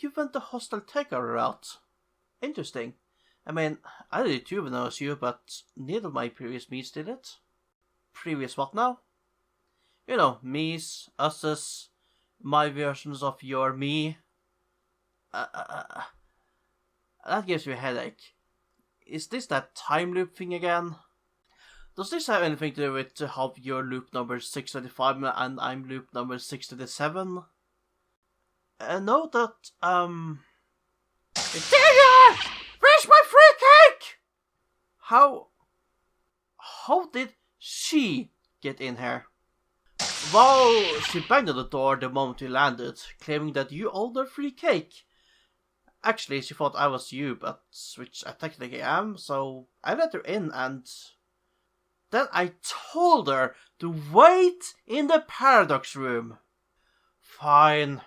you went the hostile takeover route. Interesting. I mean, I did it too when I was you, but neither of my previous me's did it. Previous what now? You know, me's, us's, my versions of your me. That gives me a headache. Is this that time loop thing again? Does this have anything to do with how you're loop number 625 and I'm loop number 627? Note that, Delia! Where's my free cake? How did she get in here? Well, she banged on the door the moment we landed, claiming that you owed her free cake. Actually, she thought I was you, but which I technically am, so I let her in and then I told her to wait in the paradox room. Fine.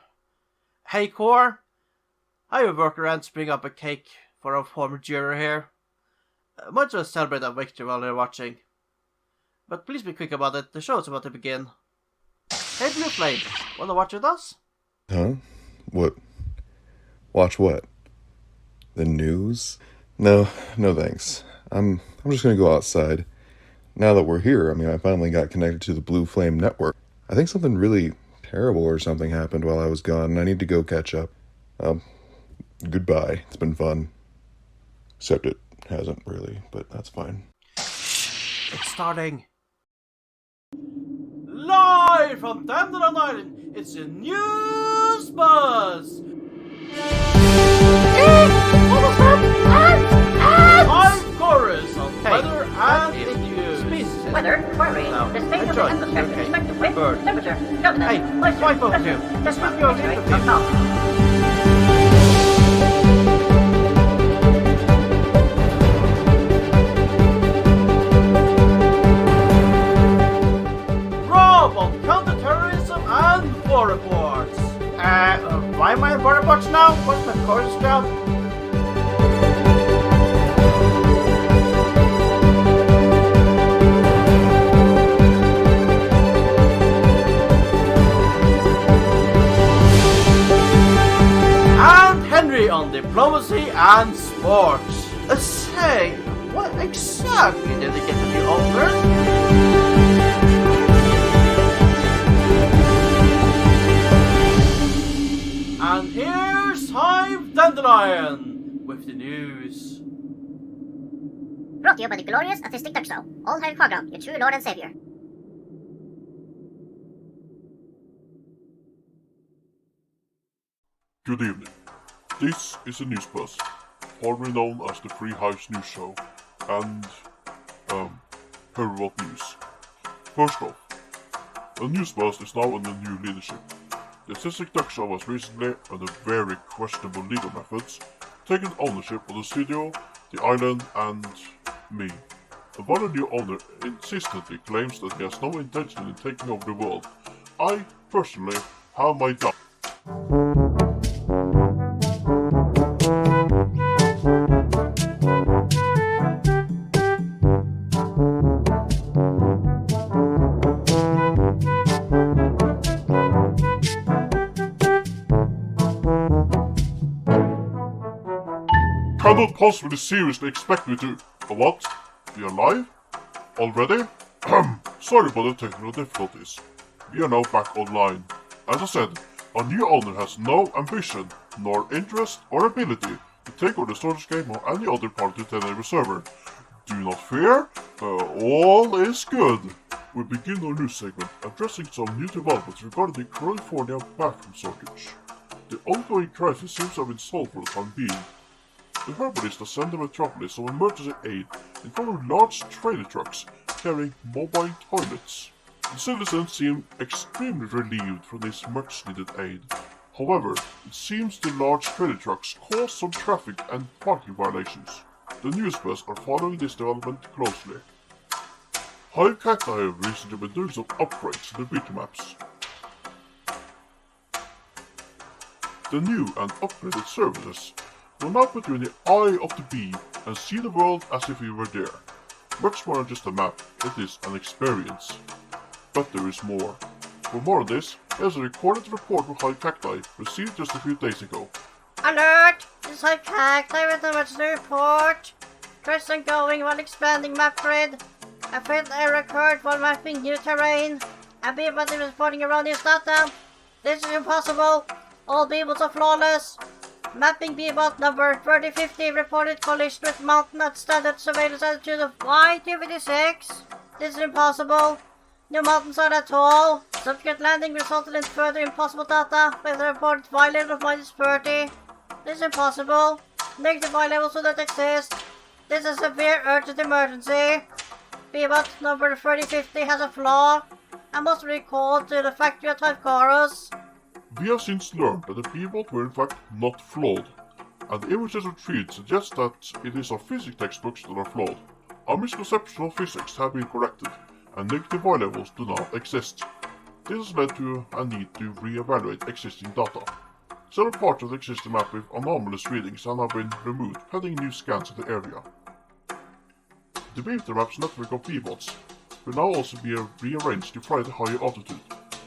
Hey, Core. I will work around to bring up a cake for our former juror here. Might as well celebrate our victory while they're watching. But please be quick about it, the show is about to begin. Hey, Blue Flame, wanna watch with us? Huh? What? Watch what? The news? No thanks. I'm just gonna go outside. Now that we're here, I finally got connected to the Blue Flame network. I think something really terrible or something happened while I was gone, and I need to go catch up. Goodbye. It's been fun. Except it hasn't really, but that's fine. It's starting. Live from Dandelion Island, it's a news buzz! Live chorus on weather and news. Weather, query, the state of the atmosphere, expected wind, temperature, continent, moisture, pressure, just not Rob on counter-terrorism and war reports. Why am I on war reports now? What's my chorus job? On diplomacy and sports. Say, what exactly did they get to the owner? And here's Hive Dandelion with the news. Brought to you by the glorious artistic Duck Show. All hail Quagga, your true Lord and Savior. Good evening. This is a news buzz, formerly known as the Free Hives News Show, and, heard what news. First off, the news buzz is now under new leadership. The Artistic Duck Show has recently, under very questionable legal methods, taken ownership of the studio, the island, and me. And while the new owner insistently claims that he has no intention in taking over the world, I, personally, have my doubts. Cannot possibly seriously expect me to... What? We are live? Already? Sorry about the technical difficulties. We are now back online. As I said, our new owner has no ambition, nor interest or ability to take over the storage game or any other part of the Tenerife server. Do not fear, all is good. We begin our news segment addressing some new developments regarding the California bathroom shortage. The ongoing crisis seems to have been solved for the time being. The herbalists send the metropolis some emergency aid in form of large trailer trucks carrying mobile toilets. The citizens seem extremely relieved from this much-needed aid. However, it seems the large trailer trucks cause some traffic and parking violations. The news press are following this development closely. Hive Cacti have recently been doing some upgrades to the beta maps. The new and upgraded services will now put you in the eye of the bee and see the world as if you were there. Much more than just a map, it is an experience. But there is more. For more on this, here's a recorded report from Hive Cacti received just a few days ago. Alert! This is Highcack. I read the emergency report. Tests ongoing while expanding map grid. A fatal error occurred while mapping new terrain. A beetle is reporting around his data. This is impossible. All beetles are flawless. Mapping Beebot number 3050 reported collision with mountain at standard surveillance altitude of Y256. This is impossible. No mountains are at all. Subsequent landing resulted in further impossible data with a reported Y level of -30. This is impossible. Negative Y levels do not exist. This is a severe urgent emergency. Beebot number 3050 has a flaw and must be recalled to the factory at Typhcorus. We have since learned that the Beebot were in fact not flawed, and the images retrieved suggest that it is our physics textbooks that are flawed. Our misconception of physics have been corrected, and negative Y levels do not exist. This has led to a need to re-evaluate existing data. Several parts of the existing map with anomalous readings have now been removed, pending new scans of the area. The Beatermap's network of Beebots will now also be rearranged to fly at a higher altitude.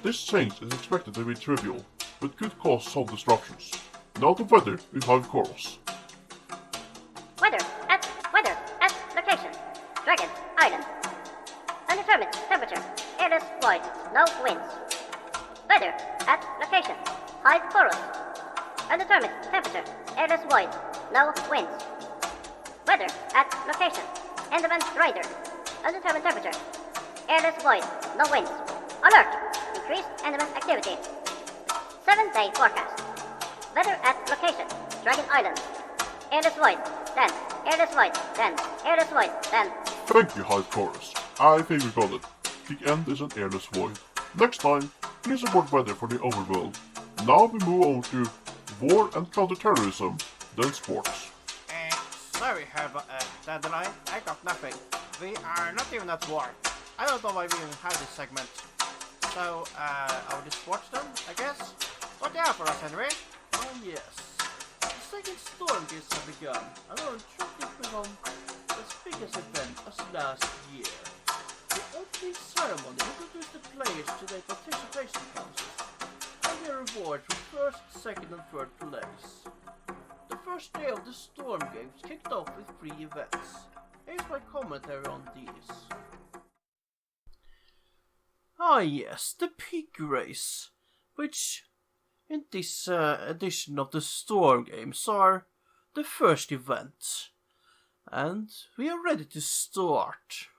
This change is expected to be trivial, but could cause some disruptions. Now the weather with Highcorus. Weather at location. Dragon Island. Undetermined temperature. Airless void. No winds. Weather at location. Highcorus. Undetermined temperature. Airless void. No winds. Weather at location. Enderman Rider. Undetermined temperature. Airless void. No winds. Alert! Increased Enderman activity. 7-day forecast. Weather at location. Dragon Island. Airless void. Then. Airless void. Then. Airless void. Then. Thank you, Highcorus. I think we got it. The end is an airless void. Next time, please report weather for the overworld. Now we move on to war and counterterrorism, then sports. Sorry, Dandelion, I got nothing. We are not even at war. I don't know why we even have this segment. So, I'll just watch them, I guess. What do you have for us, Henry? Oh, yes. The second storm games have begun, and we're on track to perform as big as event as last year. The opening ceremony introduced the players to their participation councils, and their rewards for first, second, and third place. The first day of the Storm Games kicked off with 3 events. Here's my commentary on these. Ah yes, the Pig Race, which in this edition of the Storm Games are the first event. And we are ready to start.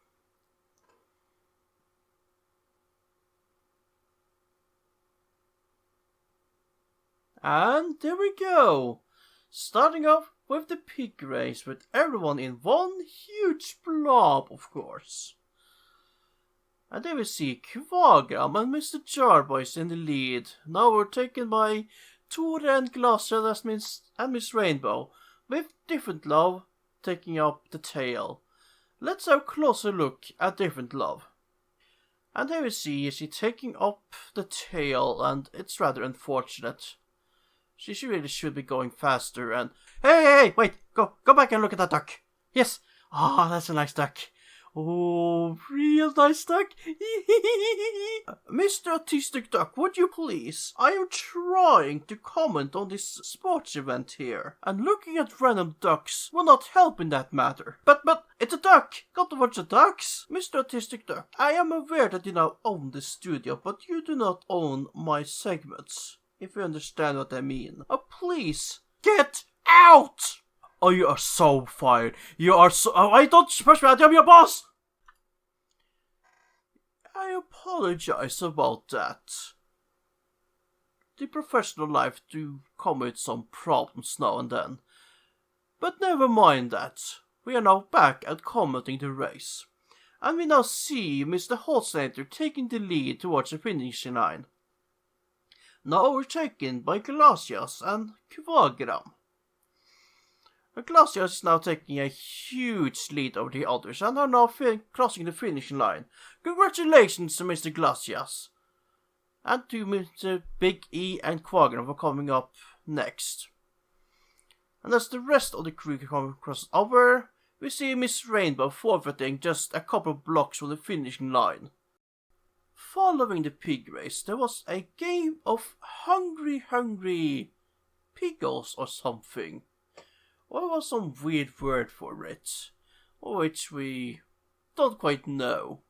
And there we go! Starting off with the Pig Race with everyone in one huge blob, of course. And there we see Kvagam and Mr. Jarboys in the lead. Now we're taken by Tore and Glacier and Miss Rainbow, with Different Love taking up the tail. Let's have a closer look at Different Love. And there we see she taking up the tail, and it's rather unfortunate. She really should be going faster and... Hey, wait! Go back and look at that duck! Yes! Ah, that's a nice duck. Oh, real nice duck! Mr. Autistic Duck, would you please? I am trying to comment on this sports event here, and looking at random ducks will not help in that matter. But, it's a duck! Got to watch the ducks? Mr. Autistic Duck, I am aware that you now own the studio, but you do not own my segments. If you understand what I mean. Oh, please, get out! Oh, you are so fired. You are so... Oh, I don't push me, I'm your boss! I apologize about that. The professional life do come with some problems now and then. But never mind that. We are now back at commenting the race. And we now see Mr. Holzlander taking the lead towards the finishing line. Now overtaken by Glacias and Kvagram. Glacias is now taking a huge lead over the others and are now crossing the finishing line. Congratulations to Mr. Glacias. And to Mr. Big E and Kvagram for coming up next. And as the rest of the crew come across over, we see Miss Rainbow forfeiting just a couple of blocks from the finishing line. Following the Pig Race, there was a game of Hungry pickles or something. Or it was some weird word for it, which we don't quite know.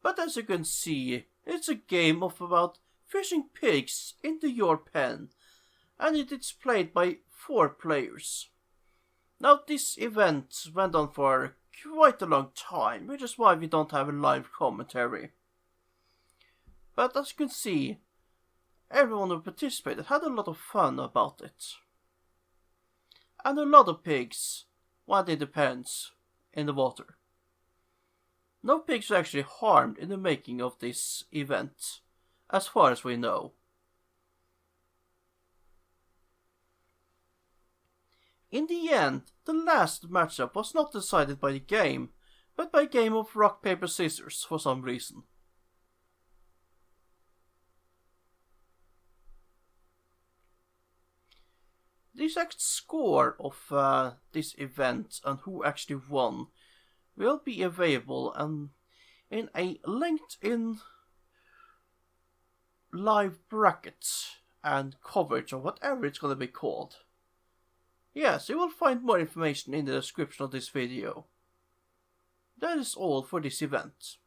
But as you can see, it's a game of about fishing pigs into your pen, and it is played by 4 players. Now this event went on for quite a long time, which is why we don't have a live commentary. But as you can see, everyone who participated had a lot of fun about it. And a lot of pigs went in the pens in the water. No pigs were actually harmed in the making of this event, as far as we know. In the end, the last matchup was not decided by the game, but by a game of rock, paper, scissors for some reason. The exact score of this event and who actually won will be available in a LinkedIn live bracket and coverage or whatever it's gonna be called. Yes, you will find more information in the description of this video. That is all for this event.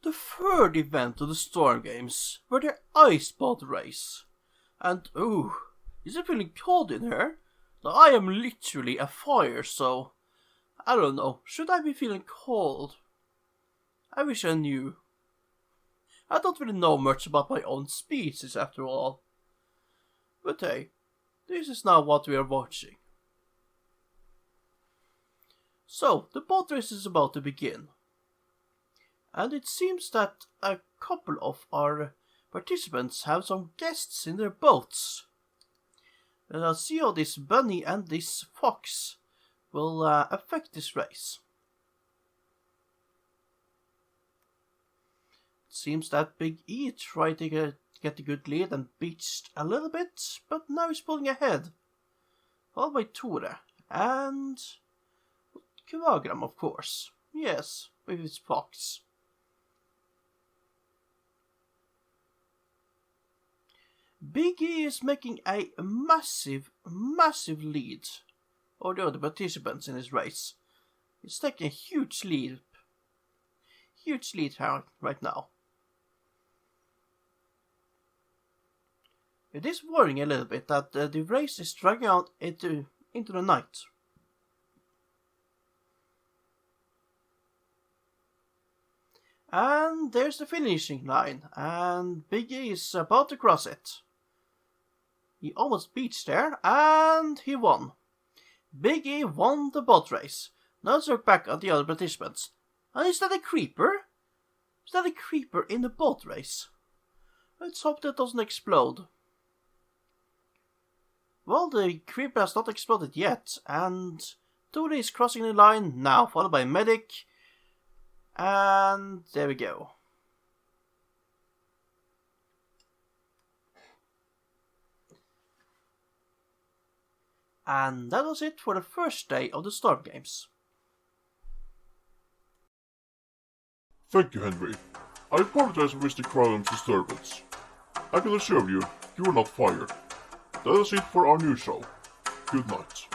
The third event of the Storm Games were the Ice Boat Race. And ooh, is it feeling cold in here? Now, I am literally a fire, so I don't know, should I be feeling cold? I wish I knew. I don't really know much about my own species after all. But hey, this is now what we are watching. So, the boat race is about to begin. And it seems that a couple of our participants have some guests in their boats. And I'll see how this bunny and this fox will affect this race. It seems that Big E tried to get a good lead and beached a little bit, but now he's pulling ahead. Followed by Tore and Kvagram, of course. Yes, with his fox. Big E is making a massive lead over the other participants in this race. He's taking a huge lead right now. It is worrying a little bit that the race is dragging out into the night. And there's the finishing line, and Big E is about to cross it. He almost beached there, and he won. Big E won the boat race. Now let's look back at the other participants. And is that a creeper? Is that a creeper in the boat race? Let's hope that doesn't explode. Well, the creeper has not exploded yet, and Tore is crossing the line now, followed by Medic. And there we go. And that was it for the first day of the Storm Games. Thank you, Henry. I apologize for Mr. Crowlam's disturbance. I can assure you, you are not fired. That is it for our new show. Good night.